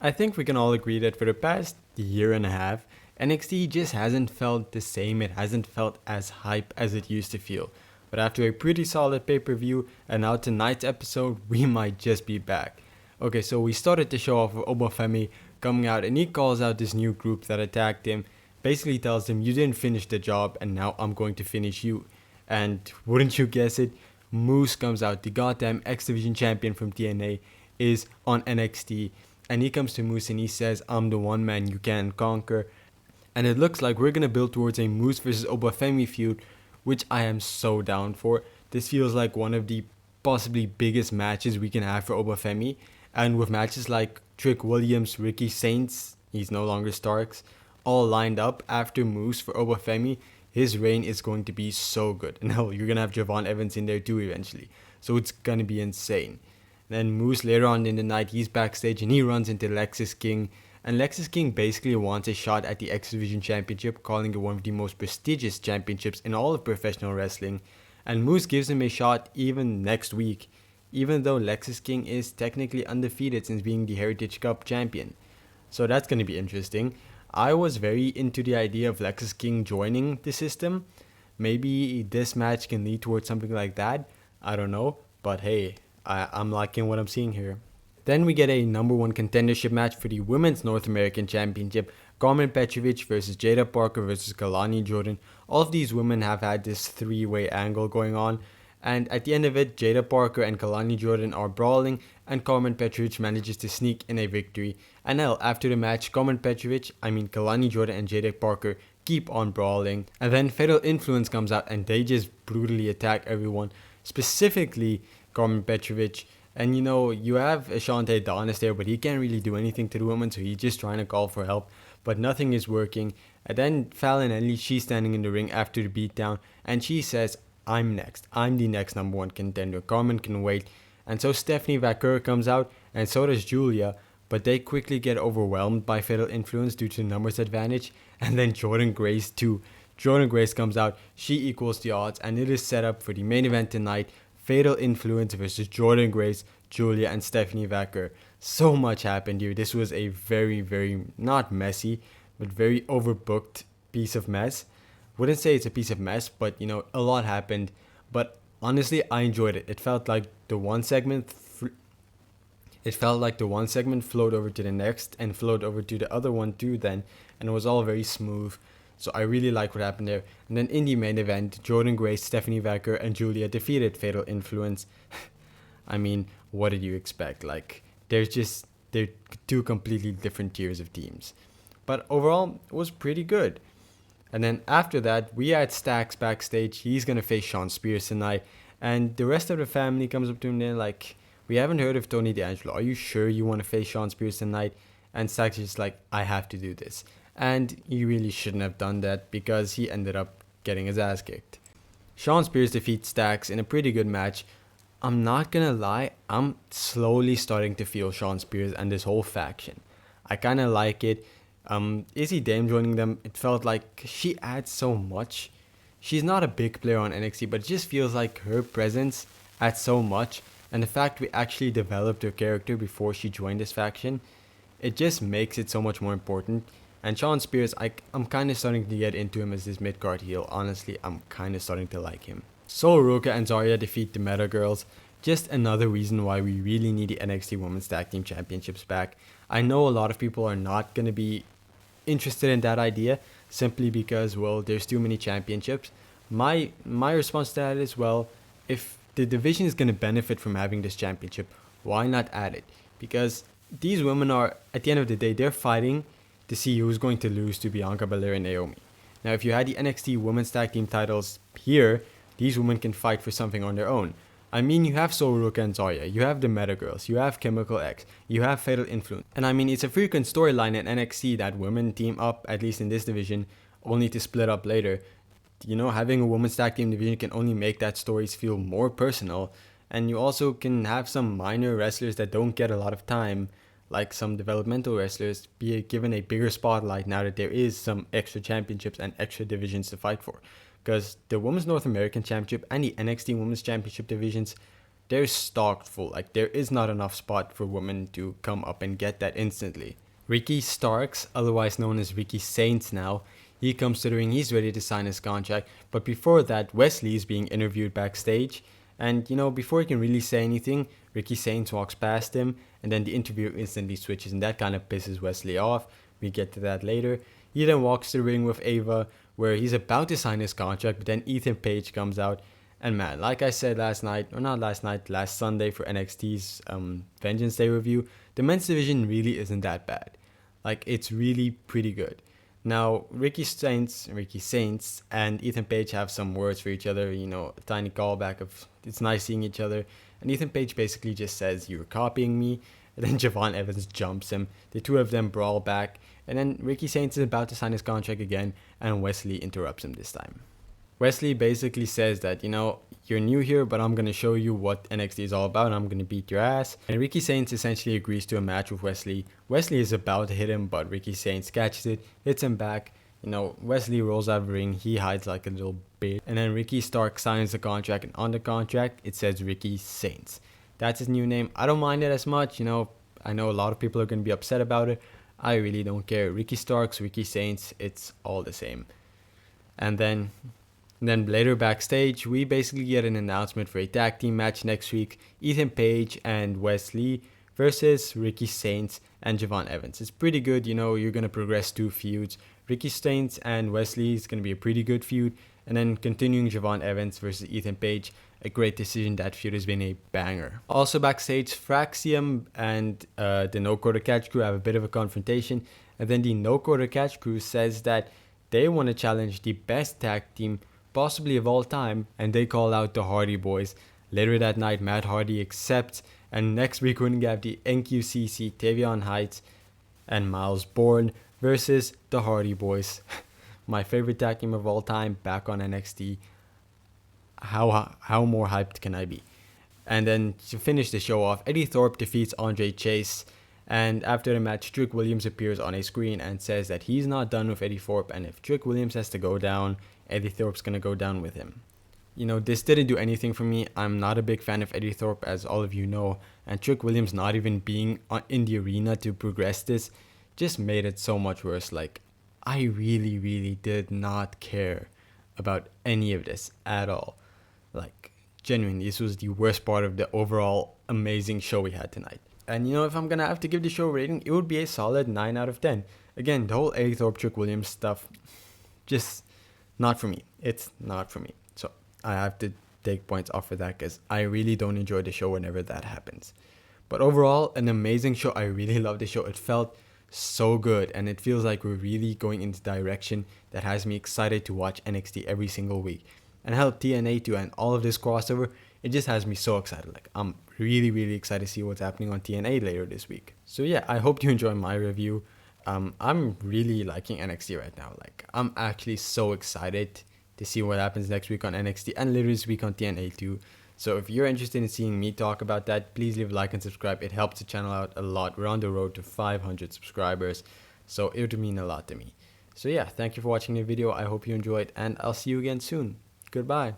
I think we can all agree that for the past year and a half, NXT just hasn't felt the same. It hasn't felt as hype as it used to feel. But after a pretty solid pay per view and now tonight's episode, we might just be back. Okay, so we started the show off with Femi coming out and he calls out this new group that attacked him. Basically tells him, "You didn't finish the job and now I'm going to finish you." And wouldn't you guess it? Moose comes out, the goddamn X Division champion from TNA, is on NXT. And he comes to Moose and he says, "I'm the one man you can't conquer." And it looks like we're going to build towards a Moose versus Femi feud, which I am so down for. This feels like one of the possibly biggest matches we can have for Femi. And with matches like Trick Williams, Ricky Saints, he's no longer Starks, all lined up after Moose for Femi, his reign is going to be so good. And hell, you're going to have Javon Evans in there too eventually. So it's going to be insane. Then Moose later on in the night, he's backstage and he runs into Lexis King. And Lexis King basically wants a shot at the X Division Championship, calling it one of the most prestigious championships in all of professional wrestling. And Moose gives him a shot even next week, even though Lexis King is technically undefeated since being the Heritage Cup champion. So that's going to be interesting. I was very into the idea of Lexis King joining the system. Maybe this match can lead towards something like that. I don't know. But hey, I'm liking what I'm seeing here. Then we get a number one contendership match for the Women's North American Championship. Carmen Petrovic versus Jada Parker versus Kalani Jordynne. All of these women have had this three-way angle going on. And at the end of it, Jada Parker and Kalani Jordynne are brawling, and Carmen Petrovic manages to sneak in a victory. And now, after the match, Kalani Jordynne and Jada Parker keep on brawling. And then Fatal Influence comes out, and they just brutally attack everyone, specifically Carmen Petrovic. And you have Ashante Adonis there, but he can't really do anything to the woman, so he's just trying to call for help. But nothing is working. And then Fallon Henley, she's standing in the ring after the beatdown, and she says, "I'm next. I'm the next number one contender. Carmen can wait." And so Stephanie Vaquer comes out, and so does Julia, but they quickly get overwhelmed by Fatal Influence due to the numbers advantage. And then Jordynne Grace too. Jordynne Grace comes out, she equals the odds, and it is set up for the main event tonight. Fatal Influence versus Jordynne Grace, Julia, and Stephanie Vaquer. So much happened here. This was a very, very, not messy, but very overbooked piece of mess. Wouldn't say it's a piece of mess, but a lot happened. But honestly, I enjoyed it. It felt like the one segment flowed over to the next and flowed over to the other one too then, and it was all very smooth. So I really like what happened there. And then in the main event, Jordynne Grace, Stephanie Vaquer, and Julia defeated Fatal Influence. I mean, what did you expect? Like, they're two completely different tiers of teams. But overall, it was pretty good. And then after that, we had Stax backstage. He's going to face Sean Spears tonight. And the rest of the family comes up to him there like, "We haven't heard of Tony D'Angelo. Are you sure you want to face Sean Spears tonight?" And Stax is just like, "I have to do this." And he really shouldn't have done that because he ended up getting his ass kicked. Sean Spears defeats Stax in a pretty good match. I'm not gonna lie, I'm slowly starting to feel Sean Spears and this whole faction. I kinda like it. Izzy Dame joining them, it felt like she adds so much. She's not a big player on NXT, but it just feels like her presence adds so much. And the fact we actually developed her character before she joined this faction, it just makes it so much more important. And Sean Spears, I'm kind of starting to get into him as this mid-card heel. Honestly, I'm kind of starting to like him. So Ruka and Zarya defeat the Meta Girls. Just another reason why we really need the NXT Women's Tag Team Championships back. I know a lot of people are not going to be interested in that idea simply because, well, there's too many championships. My response to that is, well, if the division is going to benefit from having this championship, why not add it? Because these women are, at the end of the day, they're fighting to see who's going to lose to Bianca Belair and Naomi. Now, if you had the NXT Women's Tag Team titles here, these women can fight for something on their own. I mean, you have Sol Ruka and Zarya, you have the Meta Girls, you have Chemical X, you have Fatal Influence. And I mean, it's a frequent storyline in NXT that women team up, at least in this division, only to split up later. Having a women's tag team division can only make that stories feel more personal. And you also can have some minor wrestlers that don't get a lot of time, like some developmental wrestlers, be given a bigger spotlight now that there is some extra championships and extra divisions to fight for. Because the Women's North American Championship and the NXT Women's Championship divisions, they're stocked full. Like, there is not enough spot for women to come up and get that instantly. Ricky Starks, otherwise known as Ricky Saints now, he comes to the ring, he's ready to sign his contract. But before that, Wesley is being interviewed backstage. And, before he can really say anything, Ricky Saints walks past him, and then the interviewer instantly switches, and that kind of pisses Wesley off. We get to that later. He then walks to the ring with Ava, where he's about to sign his contract, but then Ethan Page comes out. And man, like I said last Sunday for NXT's Vengeance Day review, the men's division really isn't that bad. Like, it's really pretty good. Now, Ricky Saints and Ethan Page have some words for each other, a tiny callback of it's nice seeing each other. And Ethan Page basically just says, "You're copying me." And then Javon Evans jumps him. The two of them brawl back. And then Ricky Saints is about to sign his contract again, and Wesley interrupts him this time. Wesley basically says that, you're new here, but I'm going to show you what NXT is all about, and I'm going to beat your ass. And Ricky Saints essentially agrees to a match with Wesley. Wesley is about to hit him, but Ricky Saints catches it, hits him back. Wesley rolls out of the ring, he hides like a little bitch. And then Ricky Stark signs the contract, and on the contract, it says Ricky Saints. That's his new name. I don't mind it as much, I know a lot of people are going to be upset about it. I really don't care. Ricky Starks, Ricky Saints, it's all the same. And then later backstage, we basically get an announcement for a tag team match next week. Ethan Page and Wesley versus Ricky Saints and Javon Evans. It's pretty good, you're going to progress 2 feuds. Ricky Saints and Wesley is going to be a pretty good feud. And then continuing Javon Evans versus Ethan Page, a great decision. That feud has been a banger. Also backstage, Fraxium and the No Quarter Catch crew have a bit of a confrontation. And then the No Quarter Catch crew says that they want to challenge the best tag team possibly of all time, and they call out the Hardy Boys. Later that night, Matt Hardy accepts, and next week we're going to have the NQCC, Tavion Heights and Miles Bourne versus the Hardy Boys. My favorite tag team of all time, back on NXT. How more hyped can I be? And then to finish the show off, Eddie Thorpe defeats Andre Chase, and after the match, Trick Williams appears on a screen and says that he's not done with Eddie Thorpe, and if Trick Williams has to go down, Eddie Thorpe's gonna go down with him. This didn't do anything for me. I'm not a big fan of Eddie Thorpe, as all of you know, and Trick Williams not even being in the arena to progress this just made it so much worse. Like, I really, really did not care about any of this at all. Like, genuinely, this was the worst part of the overall amazing show we had tonight. And if I'm gonna have to give the show a rating, it would be a solid 9 out of 10. Again, the whole Eddie Thorpe, Trick Williams stuff, just not for me. It's not for me. So I have to take points off for that, because I really don't enjoy the show whenever that happens. But overall, an amazing show. I really love the show. It felt so good, and it feels like we're really going into the direction that has me excited to watch NXT every single week. And hell, TNA too, and all of this crossover, it just has me so excited. Like, I'm really, really excited to see what's happening on TNA later this week. So yeah, I hope you enjoy my review. I'm really liking NXT right now. Like, I'm actually so excited to see what happens next week on NXT and later this week on TNA too. So if you're interested in seeing me talk about that, please leave a like and subscribe. It helps the channel out a lot. We're on the road to 500 subscribers, so it would mean a lot to me. So yeah, thank you for watching the video. I hope you enjoyed, and I'll see you again soon. Goodbye.